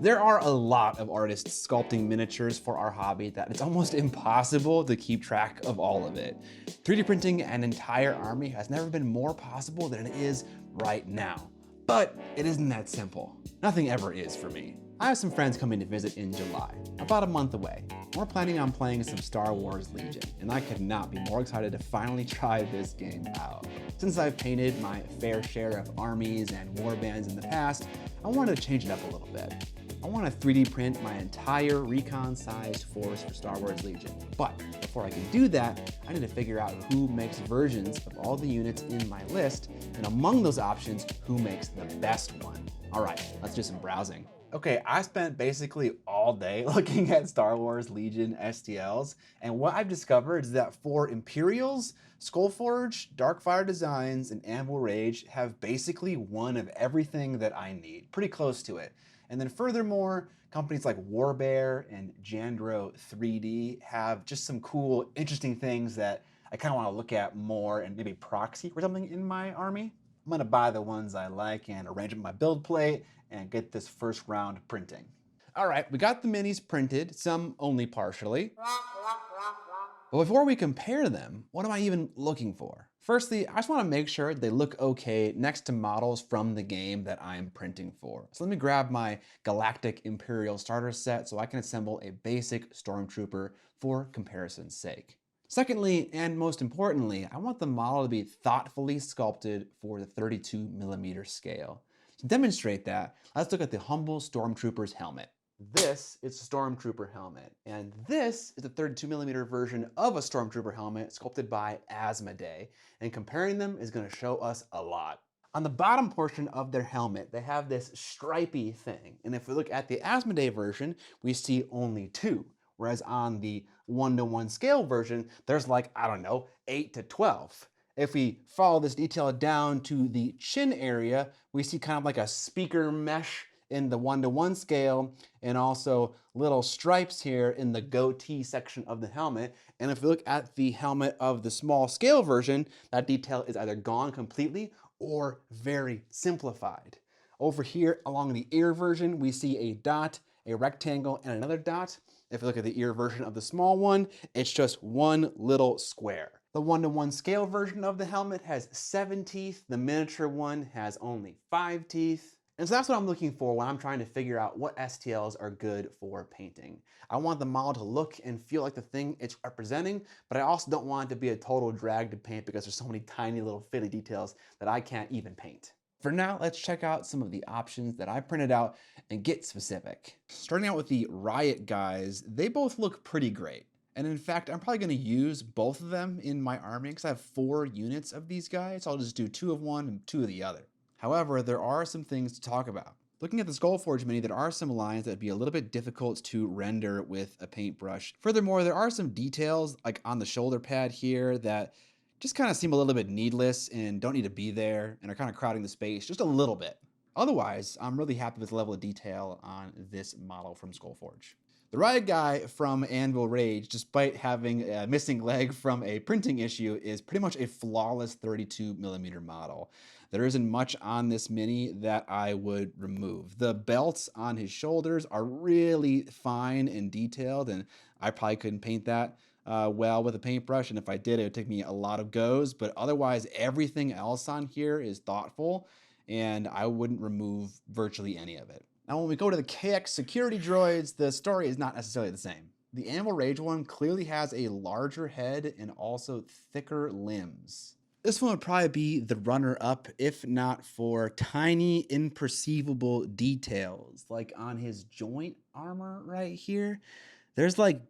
There are a lot of artists sculpting miniatures for our hobby that it's almost impossible to keep track of all of it. 3D printing an entire army has never been more possible than it is right now. But it isn't that simple. Nothing ever is for me. I have some friends coming to visit in July, about a month away. We're planning on playing some Star Wars Legion, and I could not be more excited to finally try this game out. Since I've painted my fair share of armies and warbands in the past, I wanted to change it up a little bit. I want to 3D print my entire recon-sized force for Star Wars Legion. But before I can do that, I need to figure out who makes versions of all the units in my list, and among those options, who makes the best one. All right, let's do some browsing. Okay, I spent basically all day looking at Star Wars Legion STLs, and what I've discovered is that for Imperials, Skullforge, Darkfire Designs, and Anvil Rage have basically one of everything that I need, pretty close to it. And then furthermore, companies like Warbear and Jandro 3D have just some cool, interesting things that I kind of want to look at more and maybe proxy for something in my army. I'm gonna buy the ones I like and arrange them on my build plate and get this first round printing. All right, we got the minis printed, some only partially. But before we compare them, what am I even looking for? Firstly, I just want to make sure they look okay next to models from the game that I'm printing for. So let me grab my Galactic Imperial starter set so I can assemble a basic Stormtrooper for comparison's sake. Secondly, and most importantly, I want the model to be thoughtfully sculpted for the 32mm scale. To demonstrate that, let's look at the humble Stormtrooper's helmet. This is a Stormtrooper helmet, and this is a 32mm version of a Stormtrooper helmet sculpted by Asmodee, and comparing them is going to show us a lot. On the bottom portion of their helmet, they have this stripy thing, and if we look at the Asmodee version, we see only two, whereas on the 1:1 scale version, there's like, I don't know, 8 to 12. If we follow this detail down to the chin area, we see kind of like a speaker mesh in the 1:1 scale, and also little stripes here in the goatee section of the helmet. And if we look at the helmet of the small scale version, that detail is either gone completely or very simplified. Over here along the ear version, we see a dot, a rectangle, and another dot. If you look at the ear version of the small one, it's just one little square. The 1:1 scale version of the helmet has 7 teeth. The miniature one has only 5 teeth. And so that's what I'm looking for when I'm trying to figure out what STLs are good for painting. I want the model to look and feel like the thing it's representing, but I also don't want it to be a total drag to paint because there's so many tiny little fiddly details that I can't even paint. For now, let's check out some of the options that I printed out and get specific. Starting out with the Riot guys, they both look pretty great. And in fact, I'm probably going to use both of them in my army because I have 4 units of these guys. So I'll just do 2 of one and 2 of the other. However, there are some things to talk about. Looking at the Skullforge mini, there are some lines that would be a little bit difficult to render with a paintbrush. Furthermore, there are some details like on the shoulder pad here that just kind of seem a little bit needless and don't need to be there and are kind of crowding the space just a little bit. Otherwise, I'm really happy with the level of detail on this model from Skullforge. The Riot guy from Anvil Rage, despite having a missing leg from a printing issue, is pretty much a flawless 32mm model. There isn't much on this mini that I would remove. The belts on his shoulders are really fine and detailed, and I probably couldn't paint that well with a paintbrush, and if I did, it would take me a lot of goes, but otherwise everything else on here is thoughtful, and I wouldn't remove virtually any of it. Now, when we go to the KX security droids, the story is not necessarily the same. The Anvil Rage one clearly has a larger head and also thicker limbs. This one would probably be the runner-up if not for tiny, imperceivable details, like on his joint armor right here. There's like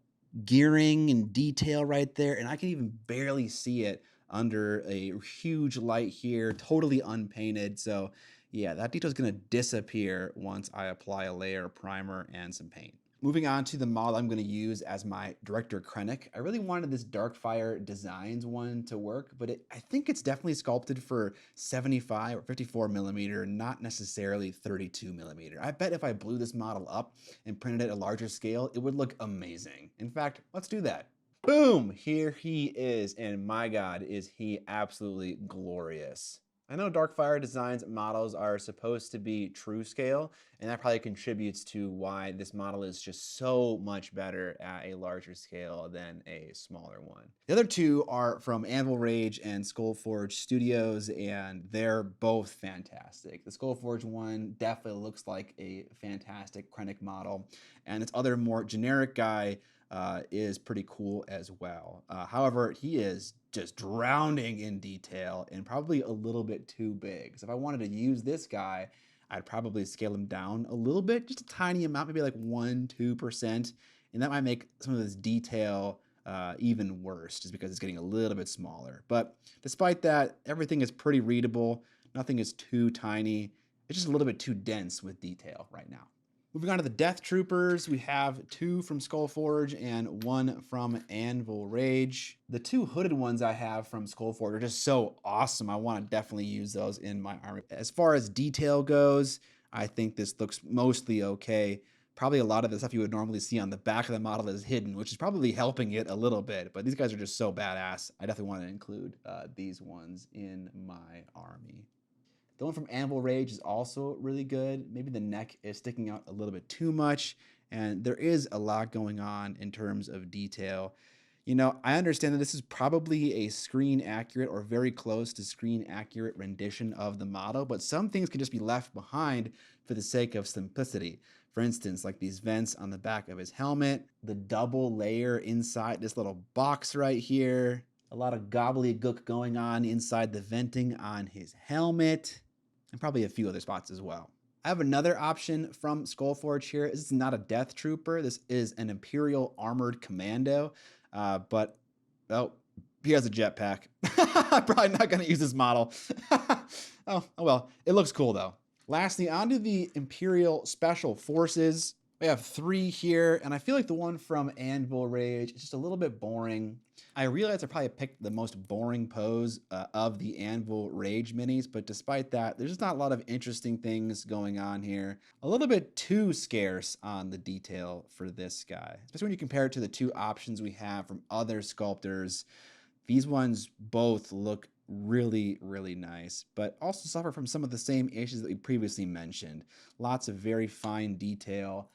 gearing and detail right there, and I can even barely see it under a huge light here, totally unpainted. So yeah, that detail is going to disappear once I apply a layer of primer and some paint. Moving on to the model I'm going to use as my Director Krennic. I really wanted this Darkfire Designs one to work, but I think it's definitely sculpted for 75 or 54mm, not necessarily 32mm. I bet if I blew this model up and printed it at a larger scale, it would look amazing. In fact, let's do that. Boom, here he is, and my God, is he absolutely glorious. I know Darkfire Designs models are supposed to be true scale, and that probably contributes to why this model is just so much better at a larger scale than a smaller one. The other two are from Anvil Rage and Skullforge Studios, and they're both fantastic. The Skullforge one definitely looks like a fantastic Krennic model, and this other more generic guy is pretty cool as well. However, he is just drowning in detail and probably a little bit too big. So if I wanted to use this guy, I'd probably scale him down a little bit, just a tiny amount, maybe like 1-2%. And that might make some of this detail even worse, just because it's getting a little bit smaller. But despite that, everything is pretty readable. Nothing is too tiny. It's just a little bit too dense with detail right now. Moving on to the Death Troopers, we have 2 from Skullforge and 1 from Anvil Rage. The 2 hooded ones I have from Skullforge are just so awesome. I want to definitely use those in my army. As far as detail goes, I think this looks mostly okay. Probably a lot of the stuff you would normally see on the back of the model is hidden, which is probably helping it a little bit. But these guys are just so badass. I definitely want to include these ones in my army. The one from Anvil Rage is also really good. Maybe the neck is sticking out a little bit too much, and there is a lot going on in terms of detail. You know, I understand that this is probably a screen accurate or very close to screen accurate rendition of the model, but some things can just be left behind for the sake of simplicity. For instance, like these vents on the back of his helmet, the double layer inside this little box right here, a lot of gobbledygook going on inside the venting on his helmet, and probably a few other spots as well. I have another option from Skullforge here. This is not a Death Trooper. This is an Imperial Armored Commando, but, oh, he has a jetpack. I'm probably not going to use this model. Oh, well, it looks cool though. Lastly, onto the Imperial Special Forces. We have 3 here, and I feel like the one from Anvil Rage is just a little bit boring. I realize I probably picked the most boring pose of the Anvil Rage minis, but despite that, there's just not a lot of interesting things going on here. A little bit too scarce on the detail for this guy, especially when you compare it to the 2 options we have from other sculptors. These ones both look really, really nice, but also suffer from some of the same issues that we previously mentioned. Lots of very fine detail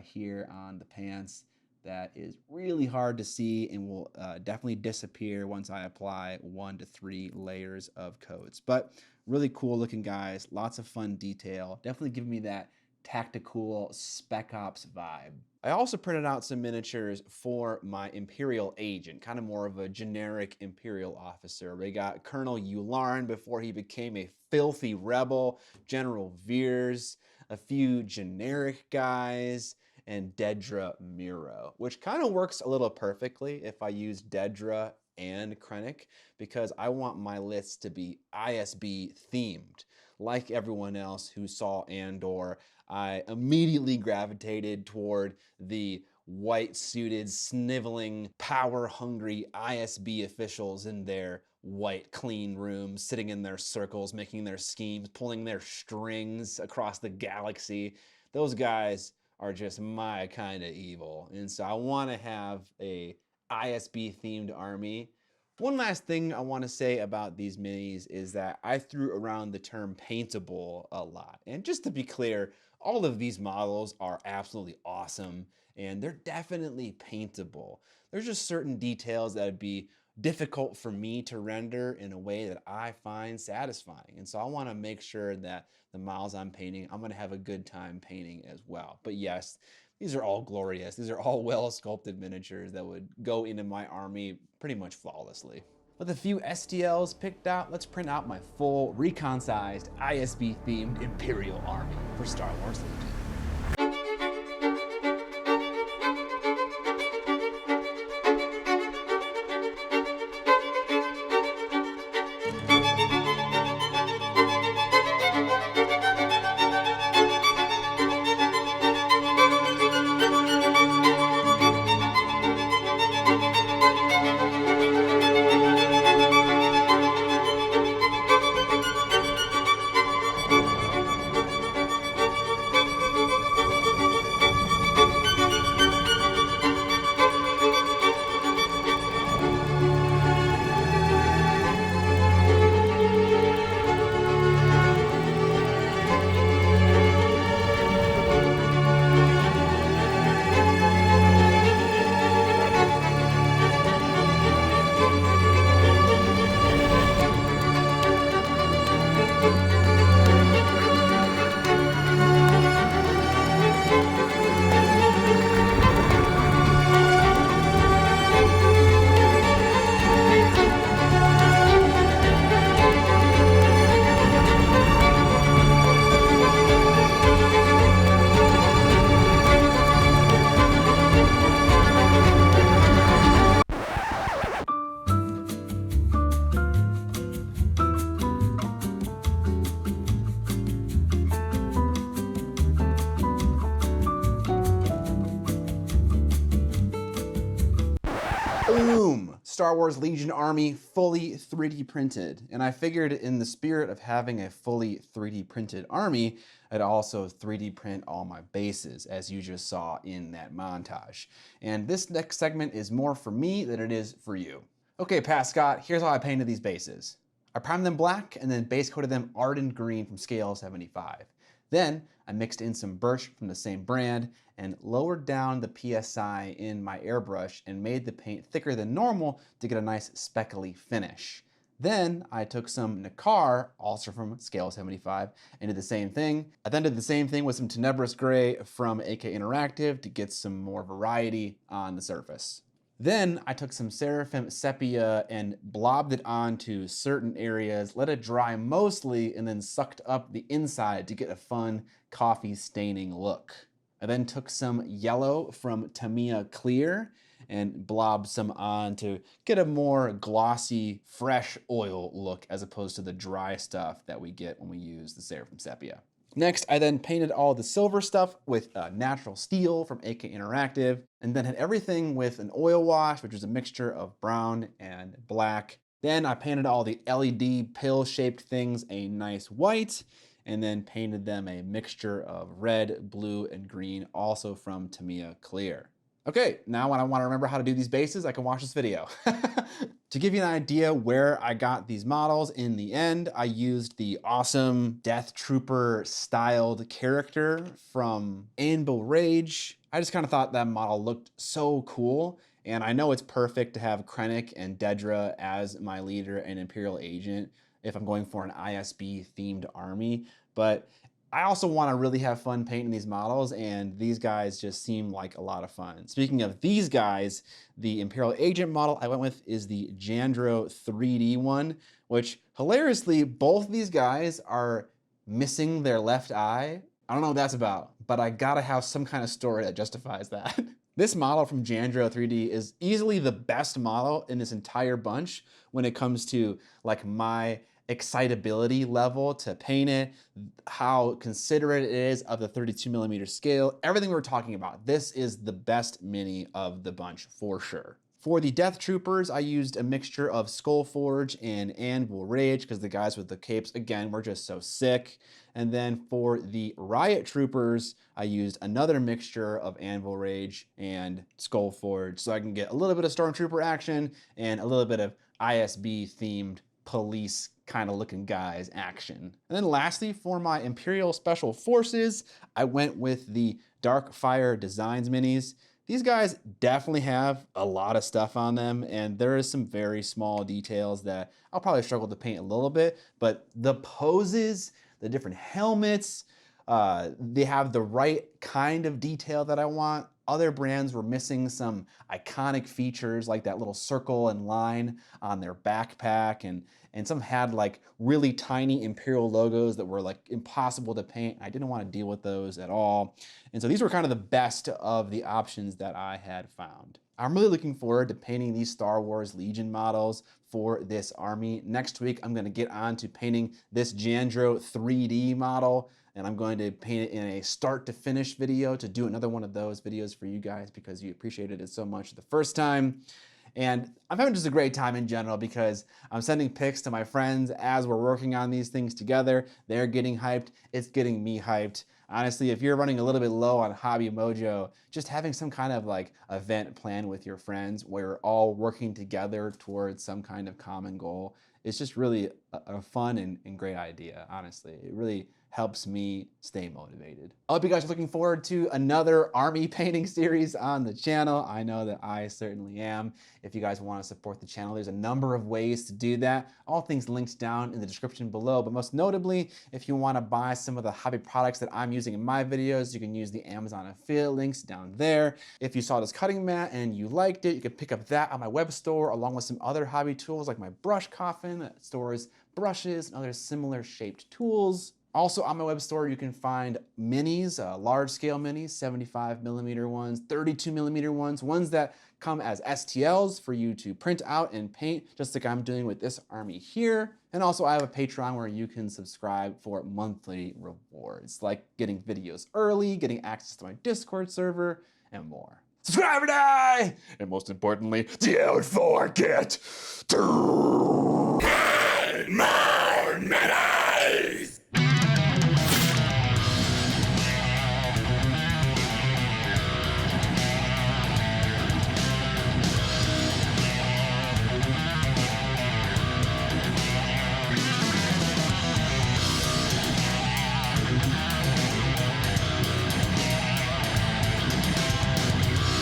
here on the pants that is really hard to see and will definitely disappear once I apply 1 to 3 layers of coats. But really cool looking guys, lots of fun detail, definitely giving me that tactical Spec Ops vibe. I also printed out some miniatures for my Imperial agent, kind of more of a generic Imperial officer. We got Colonel Yularen before he became a filthy rebel, General Veers, a few generic guys, and Dedra Miro, which kind of works a little perfectly if I use Dedra and Krennic, because I want my lists to be ISB themed. Like everyone else who saw Andor, I immediately gravitated toward the white-suited, sniveling, power-hungry ISB officials in their white, clean rooms, sitting in their circles, making their schemes, pulling their strings across the galaxy. Those guys are just my kind of evil. And so I want to have a ISB-themed army. One last thing I want to say about these minis is that I threw around the term paintable a lot. And just to be clear, all of these models are absolutely awesome and they're definitely paintable. There's just certain details that would be difficult for me to render in a way that I find satisfying. And so I want to make sure that the models I'm painting, I'm going to have a good time painting as well. But yes, these are all glorious. These are all well sculpted miniatures that would go into my army pretty much flawlessly. With a few STLs picked out, let's print out my full recon-sized ISB themed Imperial army for Star Wars Legion. Boom! Star Wars Legion Army fully 3D printed. And I figured in the spirit of having a fully 3D printed army, I'd also 3D print all my bases, as you just saw in that montage. And this next segment is more for me than it is for you. Okay, Pat Scott, here's how I painted these bases. I primed them black and then base coated them ardent green from scale 75. Then I mixed in some birch from the same brand and lowered down the PSI in my airbrush and made the paint thicker than normal to get a nice speckly finish. Then I took some Nicar, also from scale 75, and did the same thing. I then did the same thing with some Tenebrous Gray from AK Interactive to get some more variety on the surface. Then I took some Seraphim Sepia and blobbed it onto certain areas, let it dry mostly, and then sucked up the inside to get a fun coffee staining look. I then took some yellow from Tamiya Clear and blobbed some on to get a more glossy, fresh oil look as opposed to the dry stuff that we get when we use the Seraphim Sepia. Next, I then painted all the silver stuff with natural steel from AK Interactive, and then had everything with an oil wash, which was a mixture of brown and black. Then I painted all the LED pill-shaped things a nice white, and then painted them a mixture of red, blue, and green, also from Tamiya Clear. Okay, now when I want to remember how to do these bases, I can watch this video. To give you an idea where I got these models, in the end, I used the awesome Death Trooper styled character from Anvil Rage. I just kind of thought that model looked so cool, and I know it's perfect to have Krennic and Dedra as my leader and Imperial Agent if I'm going for an ISB themed army, but I also want to really have fun painting these models, and these guys just seem like a lot of fun. Speaking of these guys, the Imperial Agent model I went with is the Jandro 3D one, which hilariously, both these guys are missing their left eye. I don't know what that's about, but I gotta have some kind of story that justifies that. This model from Jandro 3D is easily the best model in this entire bunch when it comes to like my excitability level to paint it, how considerate it is of the 32mm scale, everything we were talking about. This is the best mini of the bunch for sure. For the Death Troopers, I used a mixture of Skullforge and Anvil Rage because the guys with the capes, again, were just so sick. And then for the Riot Troopers, I used another mixture of Anvil Rage and Skullforge so I can get a little bit of Stormtrooper action and a little bit of ISB themed police kind of looking guys action. And then lastly, for my Imperial Special Forces, I went with the Darkfire Designs minis. These guys definitely have a lot of stuff on them, and there is some very small details that I'll probably struggle to paint a little bit, but the poses, the different helmets, they have the right kind of detail that I want. Other brands were missing some iconic features like that little circle and line on their backpack, and some had like really tiny Imperial logos that were like impossible to paint. I didn't want to deal with those at all. And so these were kind of the best of the options that I had found. I'm really looking forward to painting these Star Wars Legion models for this army. Next week, I'm gonna get on to painting this Jandro 3D model, and I'm going to paint it in a start to finish video to do another one of those videos for you guys because you appreciated it so much the first time. And I'm having just a great time in general because I'm sending pics to my friends as we're working on these things together. They're getting hyped, it's getting me hyped. Honestly, if you're running a little bit low on Hobby Mojo, just having some kind of like event planned with your friends where you're all working together towards some kind of common goal, it's just really a fun and great idea, honestly. It really helps me stay motivated. I hope you guys are looking forward to another army painting series on the channel. I know that I certainly am. If you guys want to support the channel, there's a number of ways to do that. All things linked down in the description below, but most notably, if you want to buy some of the hobby products that I'm using in my videos, you can use the Amazon affiliate links down there. If you saw this cutting mat and you liked it, you can pick up that on my web store along with some other hobby tools like my brush coffin that stores brushes and other similar shaped tools. Also on my web store, you can find minis, large scale minis, 75mm ones, 32mm ones that come as STLs for you to print out and paint, just like I'm doing with this army here. And also I have a Patreon where you can subscribe for monthly rewards, like getting videos early, getting access to my Discord server, and more. Subscribe or die! And most importantly, don't forget to paint more minis!